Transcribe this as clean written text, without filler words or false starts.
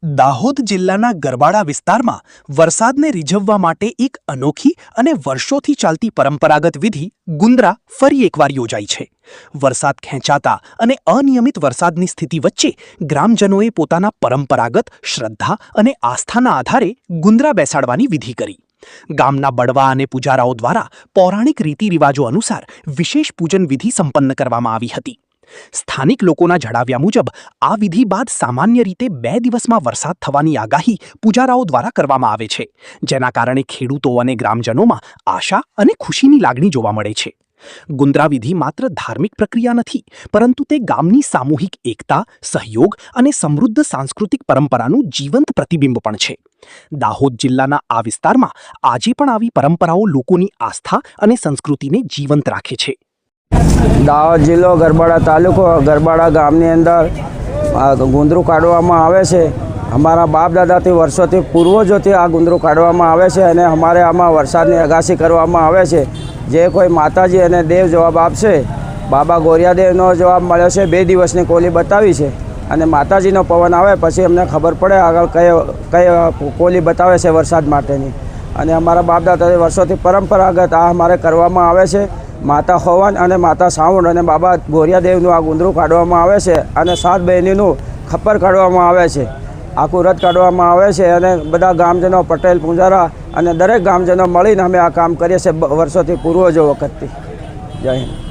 દાહોદ જિલ્લાના ગરબાડા વિસ્તારમાં વરસાદને રીઝવવા માટે એક અનોખી અને વર્ષોથી ચાલતી પરંપરાગત વિધિ ગુંદરા ફરી એકવાર યોજાઈ છે। વરસાદ ખેંચાતા અને અનિયમિત વરસાદની સ્થિતિ વચ્ચે ગ્રામજનોએ પોતાના પરંપરાગત શ્રદ્ધા અને આસ્થાના આધારે ગુંદરા બેસાડવાની વિધિ કરી। ગામના બળવા અને પૂજારાઓ દ્વારા પૌરાણિક રીતિરિવાજો અનુસાર વિશેષ પૂજન વિધિ સંપન્ન કરવામાં આવી હતી। સ્થાનિક લોકોના જણાવ્યા મુજબ આ વિધિ બાદ સામાન્ય રીતે 2 દિવસમાં વરસાદ થવાની આગાહી પૂજારાઓ દ્વારા કરવામાં આવે છે, જેના કારણે ખેડૂતો અને ગ્રામજનોમાં આશા અને ખુશીની લાગણી જોવા મળે છે। ગુંદરા વિધિ માત્ર ધાર્મિક પ્રક્રિયા નથી, પરંતુ તે ગામની સામૂહિક એકતા, સહયોગ અને સમૃદ્ધ સાંસ્કૃતિક પરંપરાનું જીવંત પ્રતિબિંબ પણ છે। દાહોદ જિલ્લાના આ વિસ્તારમાં આજે પણ આવી પરંપરાઓ લોકોની આસ્થા અને સંસ્કૃતિને જીવંત રાખે છે। દાહોદ જિલ્લો ગરબાડા તાલુકો ગરબાડા ગામની અંદર ગુંદરું કાઢવામાં આવે છે। અમારા બાપ દાદાથી વર્ષોથી પૂર્વજોથી આ ગુંદરું કાઢવામાં આવે છે અને અમારે આમાં વરસાદની આગાહી કરવામાં આવે છે। જે કોઈ માતાજી અને દેવ જવાબ આપશે, બાબા ગોરિયાદેવનો જવાબ મળ્યો છે। 2 દિવસની કોલી બતાવી છે અને માતાજીનો પવન આવે પછી અમને ખબર પડે આગળ કઈ કોલી બતાવે છે વરસાદ માટેની। અને અમારા બાપ દાદાથી વર્ષોથી પરંપરાગત આ અમારે કરવામાં આવે છે। માતા હવન અને માતા સાવણ અને બાબા ગોરિયાદેવનું આ ગુંદરું કાઢવામાં આવે છે અને 7 બહેનીનું ખપ્પર કાઢવામાં આવે છે। આખું રથ કાઢવામાં આવે છે અને બધા ગામજનો, પટેલ, પૂજારા અને દરેક ગામજનો મળીને અમે આ કામ કરીએ છીએ વર્ષોથી પૂર્વજો વખતથી। જય હિન્દ।